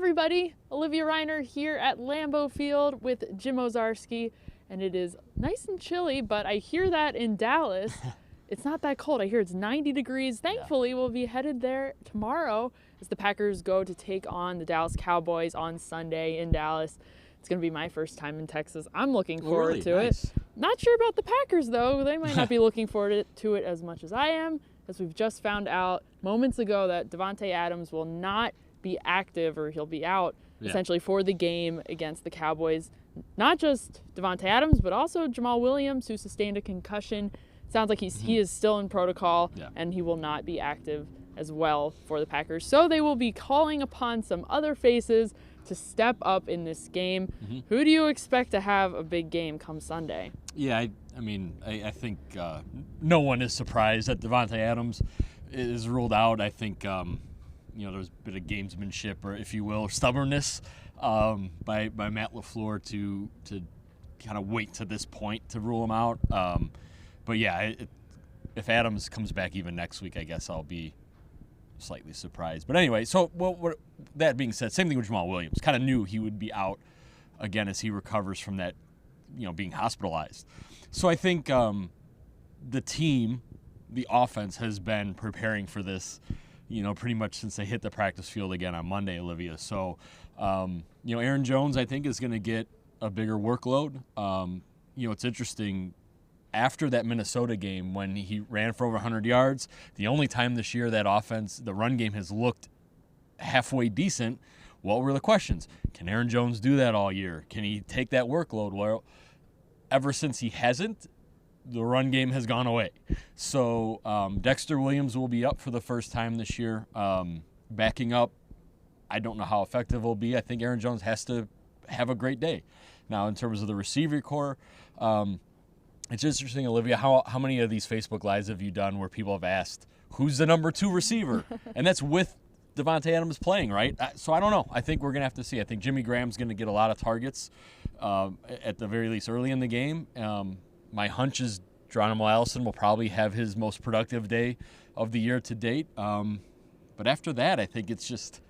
everybody, Olivia Reiner here at Lambeau Field with Jim Ozarski, and it is nice and chilly, but I hear that in Dallas, it's not that cold. I hear it's 90 degrees. Thankfully, we'll be headed there tomorrow as the Packers go to take on the Dallas Cowboys on Sunday in Dallas. It's going to be my first time in Texas. I'm looking forward to it. Not sure about the Packers, though. They might not be looking forward to it as much as I am, as we've just found out moments ago that Davante Adams will not be active, or he'll be out essentially for the game against the Cowboys. Not just Davante Adams, but also Jamaal Williams, who sustained a concussion. Sounds like he is still in protocol, and he will not be active as well for the Packers. So they will be calling upon some other faces to step up in this game. Who do you expect to have a big game come Sunday? Yeah, I think no one is surprised that Davante Adams is ruled out. I think there's a bit of gamesmanship, or if you will, stubbornness by Matt LaFleur to kind of wait to this point to rule him out. But yeah, if Adams comes back even next week, I guess I'll be slightly surprised. But anyway, so that being said, same thing with Jamaal Williams. Kind of knew he would be out again as he recovers from that, being hospitalized. So I think the team, the offense, has been preparing for this, pretty much since they hit the practice field again on Monday, Olivia. So, Aaron Jones, I think, is going to get a bigger workload. It's interesting. After that Minnesota game, when he ran for over 100 yards, the only time this year that offense, the run game, has looked halfway decent, what were the questions? Can Aaron Jones do that all year? Can he take that workload? Well, ever since he hasn't, the run game has gone away. So Dexter Williams will be up for the first time this year. Backing up, I don't know how effective it will be. I think Aaron Jones has to have a great day. Now, in terms of the receiver core, it's interesting, Olivia, how many of these Facebook Lives have you done where people have asked, who's the number 2 receiver? And that's with Davante Adams playing, right? So I don't know. I think we're going to have to see. I think Jimmy Graham's going to get a lot of targets at the very least early in the game. My hunch is Geronimo Allison will probably have his most productive day of the year to date. But after that, I think it's just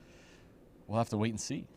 we'll have to wait and see.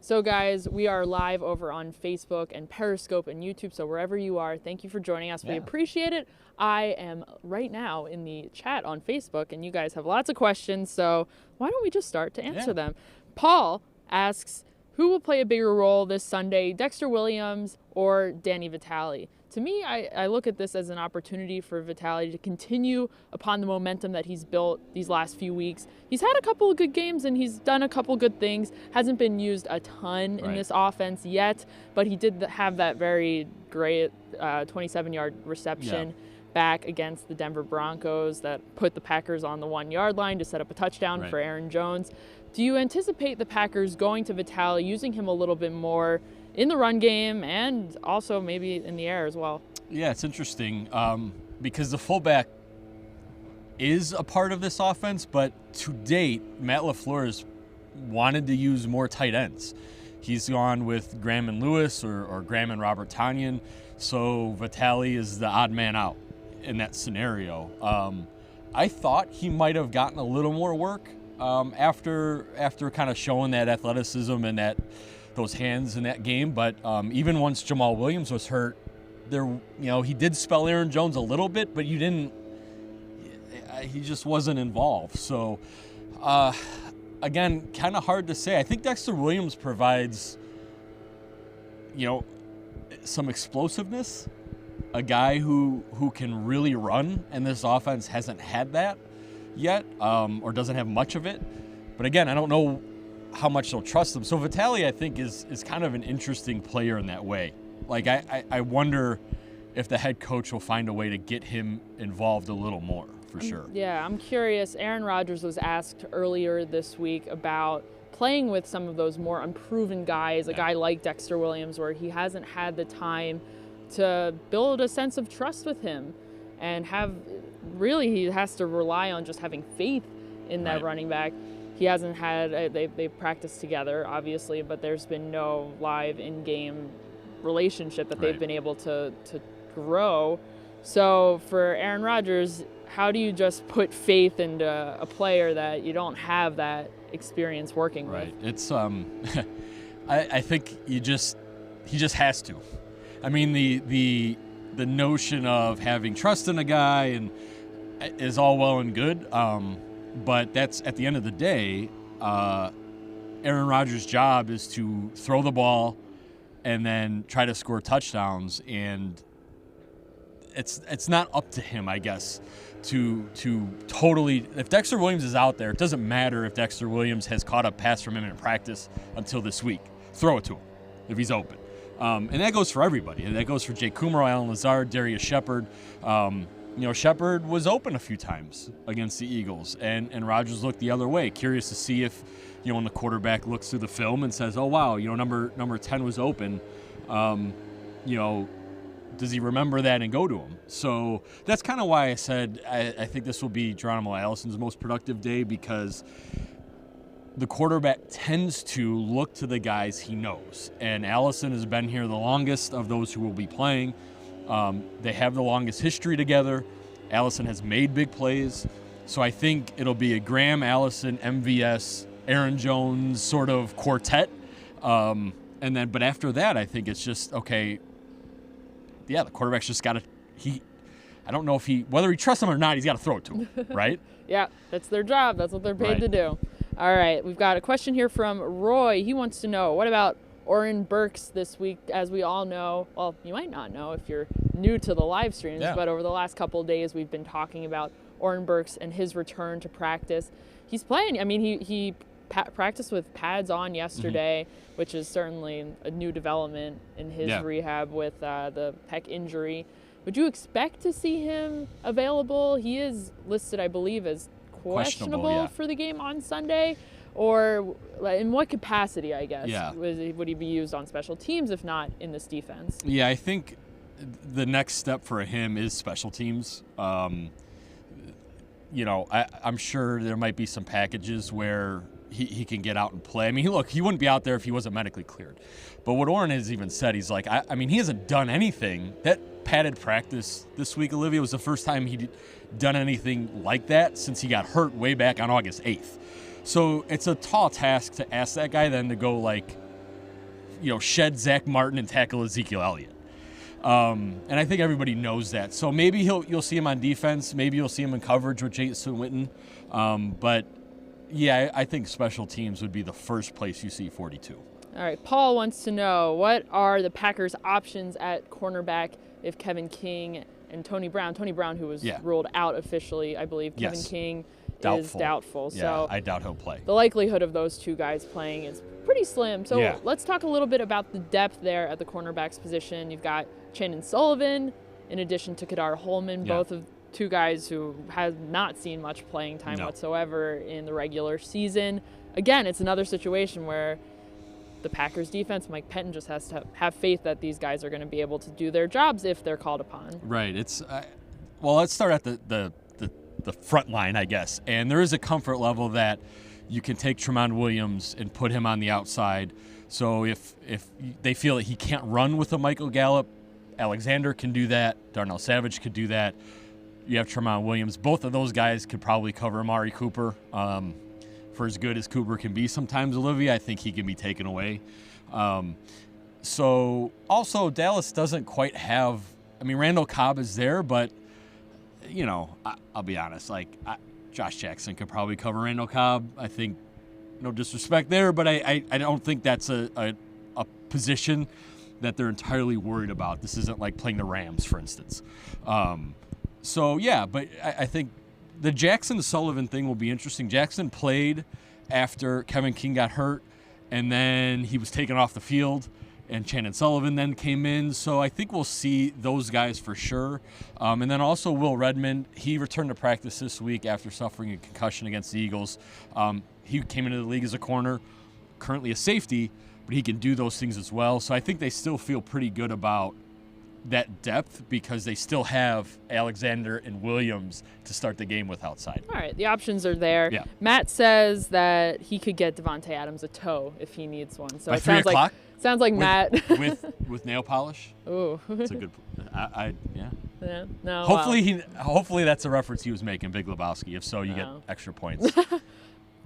So, guys, we are live over on Facebook and Periscope and YouTube. So wherever you are, thank you for joining us. We appreciate it. I am right now in the chat on Facebook, and you guys have lots of questions. So why don't we just start to answer them? Paul asks, who will play a bigger role this Sunday, Dexter Williams or Danny Vitale? To me, I look at this as an opportunity for Vitale to continue upon the momentum that he's built these last few weeks. He's had a couple of good games and he's done a couple good things. Hasn't been used a ton in this offense yet, but he did have that very great 27-yard reception back against the Denver Broncos that put the Packers on the 1-yard line to set up a touchdown for Aaron Jones. Do you anticipate the Packers going to Vitale, using him a little bit more in the run game and also maybe in the air as well? Yeah, it's interesting because the fullback is a part of this offense, but to date, Matt LaFleur has wanted to use more tight ends. He's gone with Graham and Lewis or Graham and Robert Tonyan, so Vitale is the odd man out in that scenario. I thought he might have gotten a little more work after kind of showing that athleticism and those hands in that game, but even once Jamaal Williams was hurt, he did spell Aaron Jones a little bit, but he just wasn't involved. So again, kind of hard to say. I think Dexter Williams provides some explosiveness, a guy who can really run, and this offense hasn't had that yet, or doesn't have much of it. But again, I don't know how much they'll trust him. So Vitale, I think, is kind of an interesting player in that way. Like, I wonder if the head coach will find a way to get him involved a little more, for sure. Yeah, I'm curious. Aaron Rodgers was asked earlier this week about playing with some of those more unproven guys, a guy like Dexter Williams, where he hasn't had the time to build a sense of trust with him and he has to rely on just having faith in that running back. He hasn't had, they've practiced together, obviously, but there's been no live in-game relationship that they've been able to grow. So for Aaron Rodgers, how do you just put faith into a player that you don't have that experience working with? Right. It's I think he just has to. I mean, the notion of having trust in a guy and is all well and good, but that's at the end of the day. Aaron Rodgers' job is to throw the ball and then try to score touchdowns, and it's not up to him, I guess, to totally. If Dexter Williams is out there, it doesn't matter if Dexter Williams has caught a pass from him in practice until this week. Throw it to him if he's open. And that goes for everybody. And that goes for Jake Coomer, Allen Lazard, Darius Shepard. Shepard was open a few times against the Eagles, and Rodgers looked the other way, curious to see if, when the quarterback looks through the film and says, oh, wow, number 10 was open, does he remember that and go to him? So that's kind of why I said I think this will be Geronimo Allison's most productive day, because the quarterback tends to look to the guys he knows. And Allison has been here the longest of those who will be playing. They have the longest history together. Allison has made big plays. So I think it'll be a Graham, Allison, MVS, Aaron Jones sort of quartet. But after that, I think it's just, okay, yeah, the quarterback's just got to, I don't know if whether he trusts him or not, he's got to throw it to him, right? Yeah, that's their job. That's what they're paid to do. All right, we've got a question here from Roy. He wants to know, what about Oren Burks this week? As we all know, well, you might not know if you're new to the live streams, but over the last couple of days, we've been talking about Oren Burks and his return to practice. He's playing. I mean, he practiced with pads on yesterday, which is certainly a new development in his rehab with the pec injury. Would you expect to see him available? He is listed, I believe, as questionable for the game on Sunday. Or in what capacity, I guess, would he be used on special teams, if not in this defense? Yeah, I think the next step for him is special teams. I'm sure there might be some packages where he can get out and play. I mean, he wouldn't be out there if he wasn't medically cleared. But what Oren has even said, he's like, he hasn't done anything. That padded practice this week, Olivia, was the first time he'd done anything like that since he got hurt way back on August 8th. So it's a tall task to ask that guy then to go shed Zach Martin and tackle Ezekiel Elliott. And I think everybody knows that. So maybe you'll see him on defense. Maybe you'll see him in coverage with Jason Witten. But yeah, I think special teams would be the first place you see 42. All right, Paul wants to know, what are the Packers' options at cornerback if Kevin King and Tony Brown, who was ruled out officially, I believe, Kevin King is doubtful. Yeah, so I doubt he'll play. The likelihood of those two guys playing is pretty slim. So let's talk a little bit about the depth there at the cornerbacks position. You've got Chandon Sullivan, in addition to Kadar Holman, both of two guys who have not seen much playing time whatsoever in the regular season. Again, it's another situation where the Packers defense, Mike Pettin, just has to have faith that these guys are going to be able to do their jobs if they're called upon. Right. It's let's start at the front line, I guess. And there is a comfort level that you can take Jamaal Williams and put him on the outside. So if they feel that he can't run with a Michael Gallup, Alexander can do that. Darnell Savage could do that. You have Jamaal Williams. Both of those guys could probably cover Amari Cooper. For as good as Cooper can be sometimes, Olivia, I think he can be taken away. So also Dallas doesn't quite have – Randall Cobb is there, but, I'll be honest. Josh Jackson could probably cover Randall Cobb. I think, no disrespect there, but I don't think that's a position that they're entirely worried about. This isn't like playing the Rams, for instance. But I think the Jackson-Sullivan thing will be interesting. Jackson played after Kevin King got hurt, and then he was taken off the field, and Chandon Sullivan then came in. So I think we'll see those guys for sure. And then also Will Redmond. He returned to practice this week after suffering a concussion against the Eagles. He came into the league as a corner, currently a safety, but he can do those things as well. So I think they still feel pretty good about that depth because they still have Alexander and Williams to start the game with outside. All right, the options are there. Yeah. Matt says that he could get Davante Adams a toe if he needs one. So by it 3 o'clock? Sounds like Matt with nail polish. Ooh, it's a good. Yeah. Yeah. No. Hopefully that's a reference he was making, Big Lebowski. If so, you get extra points.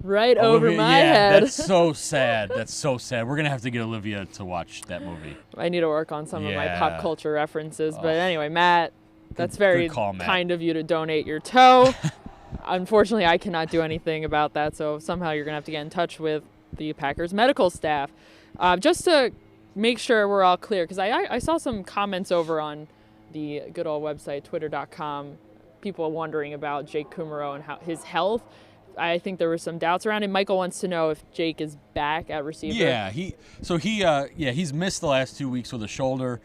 Right over my head. That's so sad. That's so sad. We're gonna have to get Olivia to watch that movie. I need to work on some of my pop culture references. But anyway, Matt, that's very kind of you to donate your toe. Unfortunately, I cannot do anything about that, so somehow you're going to have to get in touch with the Packers medical staff. Just to make sure we're all clear, because I saw some comments over on the good old website, twitter.com, people wondering about Jake Coomer and his health. I think there were some doubts around it. Michael wants to know if Jake is back at receiver. Yeah, he's missed the last 2 weeks with a shoulder.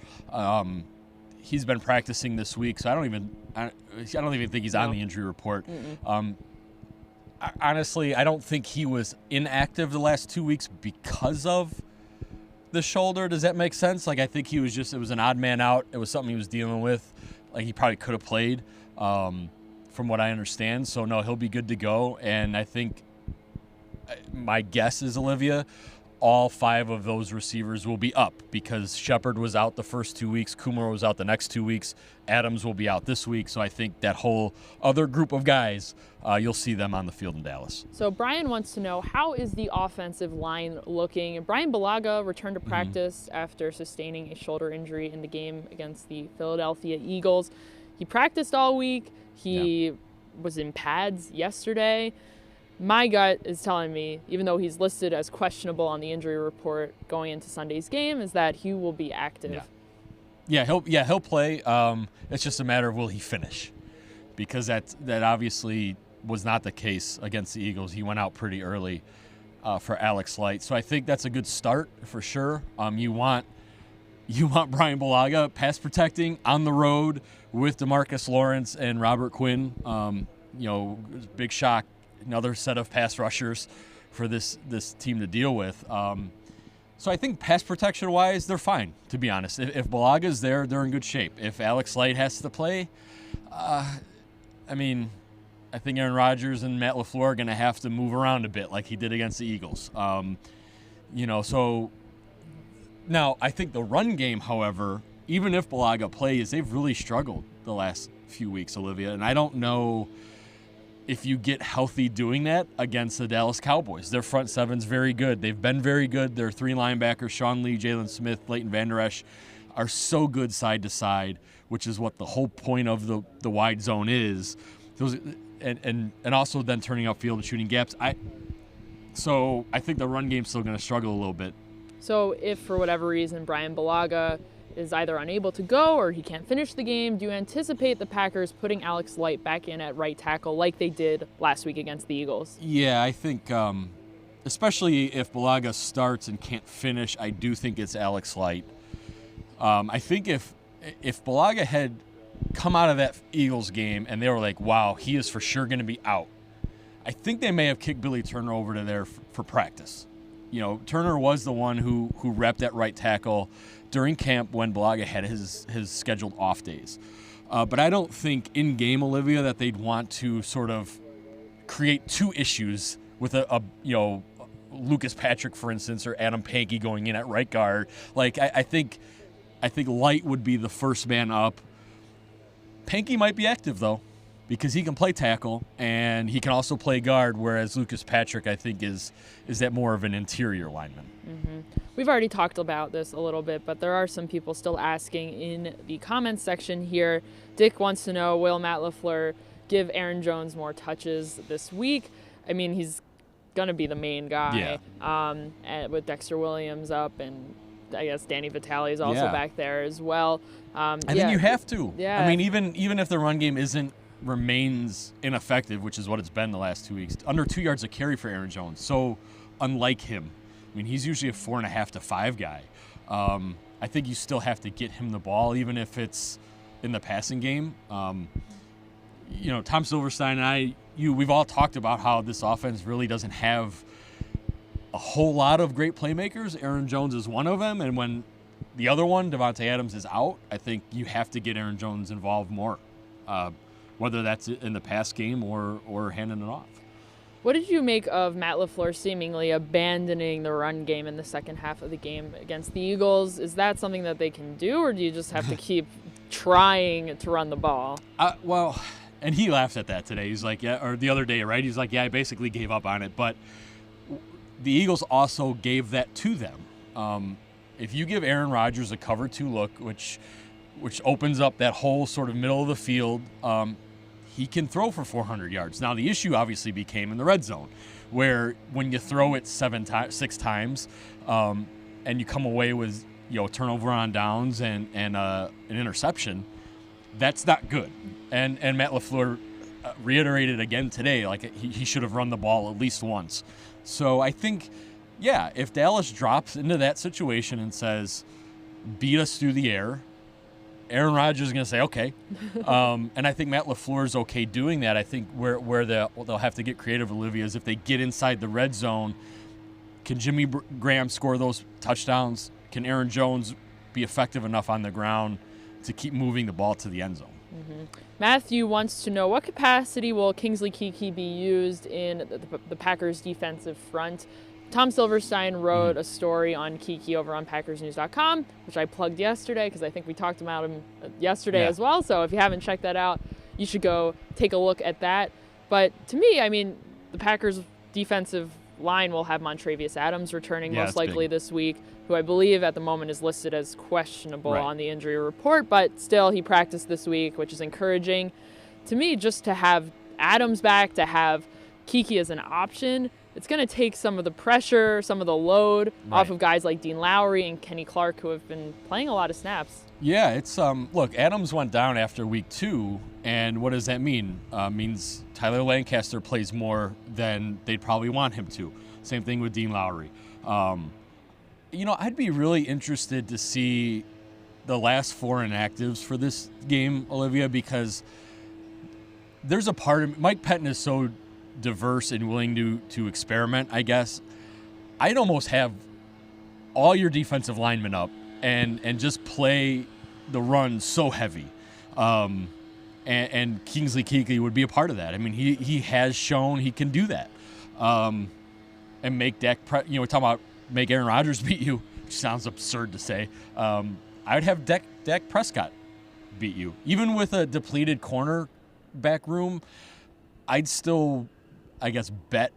He's been practicing this week, so I don't even think he's on the injury report. Honestly, I don't think he was inactive the last 2 weeks because of the shoulder. Does that make sense? Like, I think it was an odd man out. It was something he was dealing with. Like, he probably could have played, from what I understand. So, no, he'll be good to go. And I think my guess is, Olivia, all 5 of those receivers will be up because Shepard was out the first 2 weeks. Coomer was out the next 2 weeks. Adams will be out this week. So I think that whole other group of guys, you'll see them on the field in Dallas. So Brian wants to know, how is the offensive line looking? Bryan Bulaga returned to practice after sustaining a shoulder injury in the game against the Philadelphia Eagles. He practiced all week. He was in pads yesterday. My gut is telling me, even though he's listed as questionable on the injury report going into Sunday's game, is that he will be active. He'll play. It's just a matter of will he finish, because that obviously was not the case against the Eagles. He went out pretty early for Alex Light, so I think that's a good start for sure. You want Bryan Bulaga pass protecting on the road with DeMarcus Lawrence and Robert Quinn. Big shock. Another set of pass rushers for this team to deal with. So I think pass protection-wise, they're fine, to be honest. If Bulaga's there, they're in good shape. If Alex Light has to play, I think Aaron Rodgers and Matt LaFleur are going to have to move around a bit like he did against the Eagles. So now I think the run game, however, even if Bulaga plays, they've really struggled the last few weeks, Olivia, and I don't know if you get healthy doing that against the Dallas Cowboys. Their front seven's very good. They've been very good. Their 3 linebackers, Sean Lee, Jalen Smith, Leighton Vander Esch, are so good side to side, which is what the whole point of the wide zone is. And also then turning upfield and shooting gaps. So I think the run game's still going to struggle a little bit. So if for whatever reason Bryan Bulaga is either unable to go or he can't finish the game, do you anticipate the Packers putting Alex Light back in at right tackle like they did last week against the Eagles? Yeah, I think especially if Bulaga starts and can't finish, I do think it's Alex Light. I think if Bulaga had come out of that Eagles game and they were like, wow, he is for sure going to be out, I think they may have kicked Billy Turner over to there for practice. Turner was the one who repped at right tackle during camp when Bulaga had his scheduled off days. But I don't think in-game, Olivia, that they'd want to sort of create 2 issues with a Lucas Patrick, for instance, or Adam Pankey going in at right guard. Like, I think Light would be the first man up. Pankey might be active, though, because he can play tackle and he can also play guard, whereas Lucas Patrick, I think, is that more of an interior lineman. Mm-hmm. We've already talked about this a little bit, but there are some people still asking in the comments section here. Dick wants to know, will Matt LaFleur give Aaron Jones more touches this week? I mean, he's going to be the main guy with Dexter Williams up, and I guess Danny Vitale is also back there as well. I think you have to. Yeah. I mean, even if the run game remains ineffective, which is what it's been the last 2 weeks, under 2 yards a carry for Aaron Jones. So unlike him, I mean, he's usually a 4.5 to 5 guy. I think you still have to get him the ball, even if it's in the passing game. Tom Silverstein and we've all talked about how this offense really doesn't have a whole lot of great playmakers. Aaron Jones is one of them, and when the other one, Davante Adams, is out, I think you have to get Aaron Jones involved more, whether that's in the pass game or handing it off. What did you make of Matt LaFleur seemingly abandoning the run game in the second half of the game against the Eagles? Is that something that they can do, or do you just have to keep trying to run the ball. Well, and he laughs at that today. He's like, yeah, or the other day, right? He's like, yeah, I basically gave up on it. But the Eagles also gave that to them. If you give Aaron Rodgers a cover 2 look, which opens up that whole sort of middle of the field, he can throw for 400 yards. Now, the issue obviously became in the red zone, where when you throw it 6 times and you come away with turnover on downs and an interception, that's not good. And Matt LaFleur reiterated again today, like he should have run the ball at least once. So I think, yeah, if Dallas drops into that situation and says, beat us through the air, Aaron Rodgers is going to say, okay. And I think Matt LaFleur is okay doing that. I think where they'll have to get creative, Olivia, is if they get inside the red zone, can Jimmy Graham score those touchdowns? Can Aaron Jones be effective enough on the ground to keep moving the ball to the end zone? Mm-hmm. Matthew wants to know, what capacity will Kingsley Keke be used in the Packers defensive front? Tom Silverstein wrote a story on Keke over on PackersNews.com, which I plugged yesterday because I think we talked about him yesterday as well. So if you haven't checked that out, you should go take a look at that. But to me, I mean, the Packers defensive line will have Montravius Adams returning most likely this week, who I believe at the moment is listed as questionable on the injury report, but still he practiced this week, which is encouraging. To me, just to have Adams back, to have Keke as an option, it's going to take some of the pressure, some of the load off of guys like Dean Lowry and Kenny Clark, who have been playing a lot of snaps. Yeah, it's look, Adams went down after week 2, and what does that mean? Means Tyler Lancaster plays more than they'd probably want him to. Same thing with Dean Lowry. I'd be really interested to see the last 4 inactives for this game, Olivia, because there's a part of Mike Pettin is so diverse and willing to experiment, I guess. I'd almost have all your defensive linemen up and just play the run so heavy. And Kingsley Keke would be a part of that. I mean, he has shown he can do that. And make Dak, we're talking about make Aaron Rodgers beat you, which sounds absurd to say. I'd have Dak Prescott beat you. Even with a depleted cornerback room, I'd still, I guess, bet.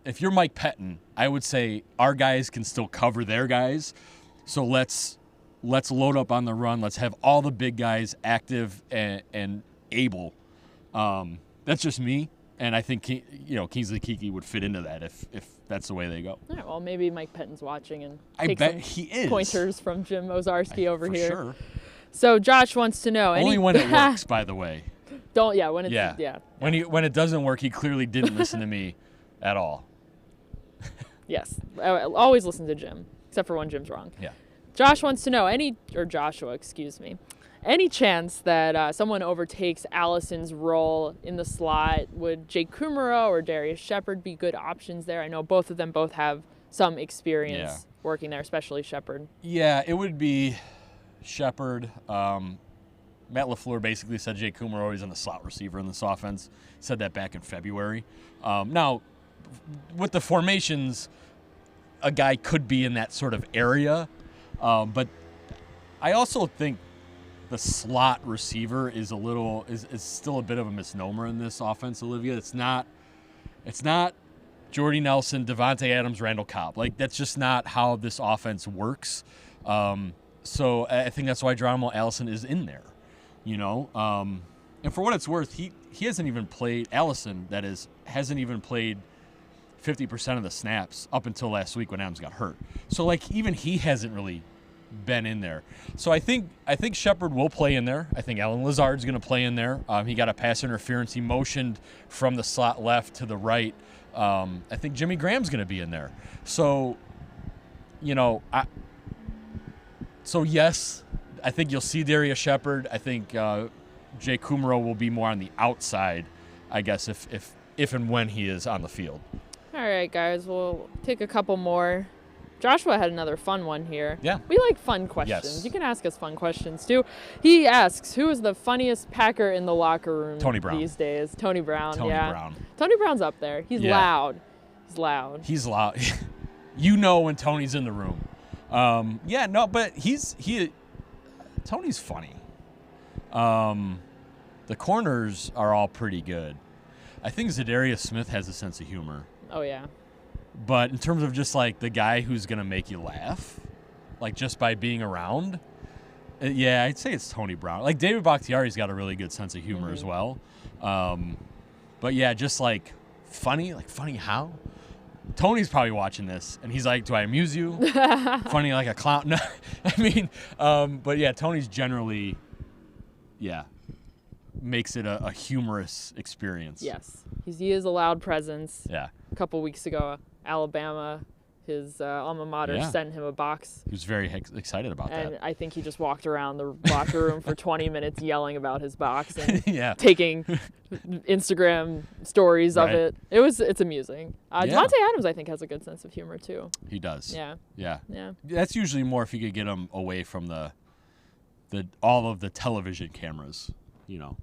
If you're Mike Pettin, I would say our guys can still cover their guys. So let's load up on the run. Let's have all the big guys active and able. That's just me. And I think Kingsley Keke would fit into that if that's the way they go. All right, well, maybe Mike Pettin's watching and I bet he is. Pointers from Jim Ozarski over here. Sure. So Josh wants to know. Only when it works, by the way. When it doesn't work, he clearly didn't listen to me at all. Yes, I always listen to Jim, except for when Jim's wrong. Yeah. Josh wants to know Joshua, any chance that someone overtakes Allison's role in the slot? Would Jake Coomer or Darius Shepard be good options there? I know both of them have some experience working there, especially Shepard. Yeah, it would be Shepard. Matt LaFleur basically said Jake Coomer always in the slot receiver in this offense. He said that back in February. Now, with the formations, a guy could be in that sort of area. But I also think the slot receiver is still a bit of a misnomer in this offense, Olivia. It's not Jordy Nelson, Davante Adams, Randall Cobb. Like, that's just not how this offense works. So I think that's why Geronimo Allison is in there. And for what it's worth, he hasn't even played, Allison, that is, hasn't even played 50% of the snaps up until last week when Adams got hurt. So, even he hasn't really been in there. So I think Shepard will play in there. I think Allen Lazard's going to play in there. He got a pass interference. He motioned from the slot left to the right. I think Jimmy Graham's going to be in there. So, yes, I think you'll see Darius Shepard. I think Jay Coomer will be more on the outside, I guess, if and when he is on the field. All right, guys, we'll take a couple more. Joshua had another fun one here. Yeah. We like fun questions. Yes. You can ask us fun questions, too. He asks, who is the funniest Packer in the locker room Tony Brown. these days? Tony Brown, Brown. Tony Brown's up there. He's loud. He's loud. When Tony's in the room. But Tony's funny. The corners are all pretty good. I think Zadarius Smith has a sense of humor. Oh, yeah. But in terms of just, like, the guy who's going to make you laugh, like, just by being around, yeah, I'd say it's Tony Brown. Like, David Bakhtiari's got a really good sense of humor as well. But, yeah, just, like, funny how? Tony's probably watching this, and he's like, do I amuse you? Funny like a clown? No, I mean, but, yeah, Tony's generally, makes it a humorous experience. Yes. He is a loud presence. Yeah. A couple weeks ago, Alabama, his alma mater, sent him a box. He was very excited about that. And I think he just walked around the locker room for 20 minutes yelling about his box and taking Instagram stories of it. It's amusing. Davante Adams, I think, has a good sense of humor, too. He does. Yeah. That's usually more if you could get him away from the all of the television cameras, you know.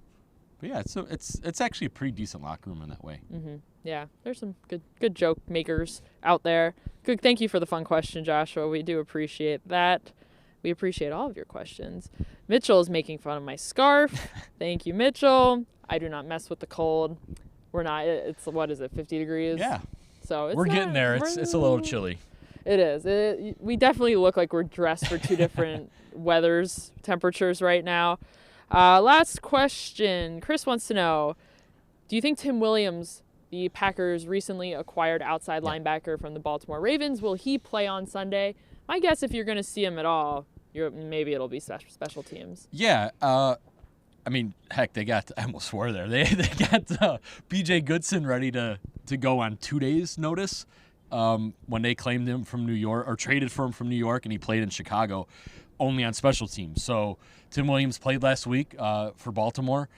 But yeah, it's actually a pretty decent locker room in that way. Mm-hmm. Yeah, there's some good joke makers out there. Good, thank you for the fun question, Joshua. We do appreciate that. We appreciate all of your questions. Mitchell is making fun of my scarf. Thank you, Mitchell. I do not mess with the cold. We're not. It's what is it? 50 degrees. Yeah. So we're getting there. It's a little chilly. It is. We definitely look like we're dressed for two different temperatures right now. Last question. Chris wants to know, do you think Tim Williams, the Packers' recently acquired outside linebacker from the Baltimore Ravens, will he play on Sunday? My guess, if you're going to see him at all, maybe it'll be special teams. Yeah. I mean, heck, I almost swore there. They got B.J. Goodson ready to go on 2 days' notice when they claimed him from New York or traded for him from New York, and he played in Chicago only on special teams. So Tim Williams played last week for Baltimore.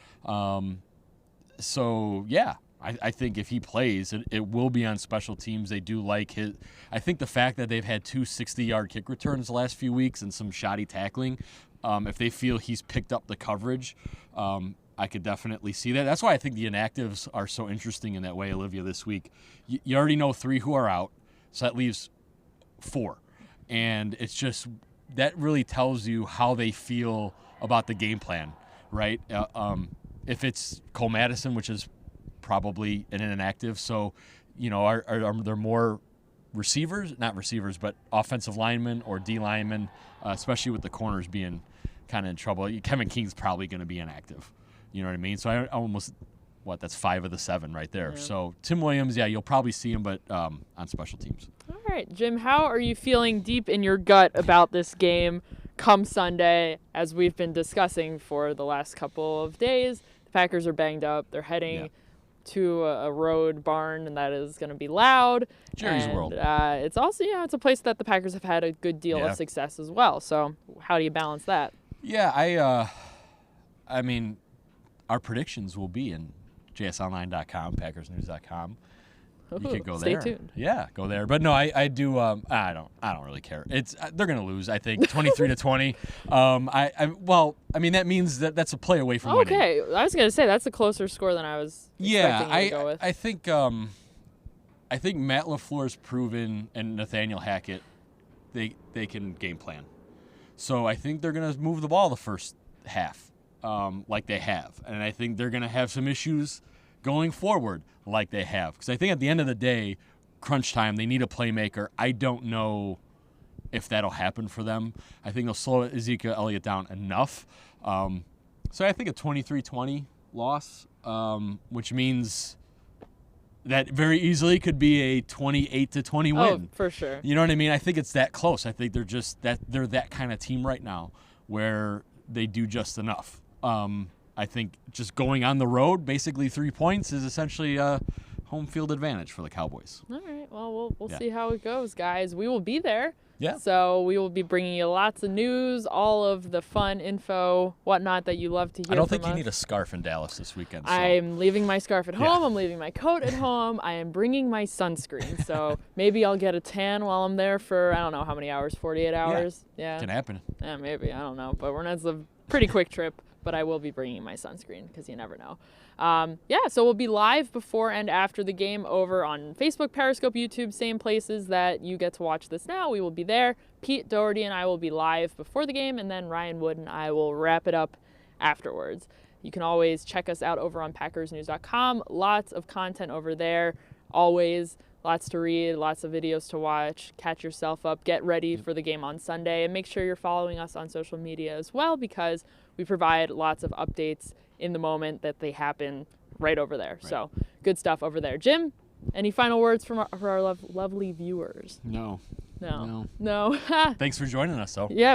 So, yeah. I think if he plays, it will be on special teams. They do like his. I think the fact that they've had 2 60-yard kick returns the last few weeks and some shoddy tackling, if they feel he's picked up the coverage, I could definitely see that. That's why I think the inactives are so interesting in that way, Olivia, this week. You already know 3 who are out, so that leaves 4. And it's just that really tells you how they feel about the game plan, right? If it's Cole Madison, which is probably an inactive. So, you know, are there more receivers? Not receivers, but offensive linemen or D linemen, especially with the corners being kind of in trouble. Kevin King's probably going to be inactive. You know what I mean? So I almost, that's 5 of the 7 right there. Yeah. So Tim Williams, you'll probably see him, but on special teams. All right, Jim, how are you feeling deep in your gut about this game come Sunday? As we've been discussing for the last couple of days, the Packers are banged up. They're heading to a road barn, and that is going to be loud. Jerry's World. It's also, it's a place that the Packers have had a good deal of success as well. So how do you balance that? Yeah, I mean, our predictions will be in jsonline.com, PackersNews.com. You can go there. Stay tuned. Yeah, go there. But no, I do. I don't really care. They're gonna lose. I think 23-20. I mean that means that's a play away from winning. Okay, I was gonna say that's a closer score than I was expecting you to go with. I think Matt LaFleur's proven, and Nathaniel Hackett, they can game plan. So I think they're gonna move the ball the first half, like they have, and I think they're gonna have some issues going forward like they have. Because I think at the end of the day, crunch time, they need a playmaker. I don't know if that'll happen for them. I think they'll slow Ezekiel Elliott down enough. So I think a 23-20 loss, which means that very easily could be a 28-20 win. Oh, for sure. You know what I mean? I think it's that close. I think they're that kind of team right now where they do just enough. I think just going on the road, basically 3 points, is essentially a home field advantage for the Cowboys. All right. Well, we'll see how it goes, guys. We will be there. Yeah. So we will be bringing you lots of news, all of the fun info, whatnot that you love to hear from us. I don't think you need a scarf in Dallas this weekend. So. I'm leaving my scarf at home. I'm leaving my coat at home. I am bringing my sunscreen. So maybe I'll get a tan while I'm there for, I don't know how many hours, 48 hours? Yeah. Can happen. Yeah, maybe. I don't know. But it's a pretty quick trip. But I will be bringing my sunscreen because you never know. So we'll be live before and after the game over on Facebook, Periscope, YouTube, same places that you get to watch this now. We will be there. Pete Doherty and I will be live before the game, and then Ryan Wood and I will wrap it up afterwards. You can always check us out over on PackersNews.com. Lots of content over there, always. Lots to read, lots of videos to watch. Catch yourself up, get ready for the game on Sunday, and make sure you're following us on social media as well, because we provide lots of updates in the moment that they happen right over there. Right. So good stuff over there. Jim, any final words for our lovely viewers? No. No. Thanks for joining us, though. Yeah.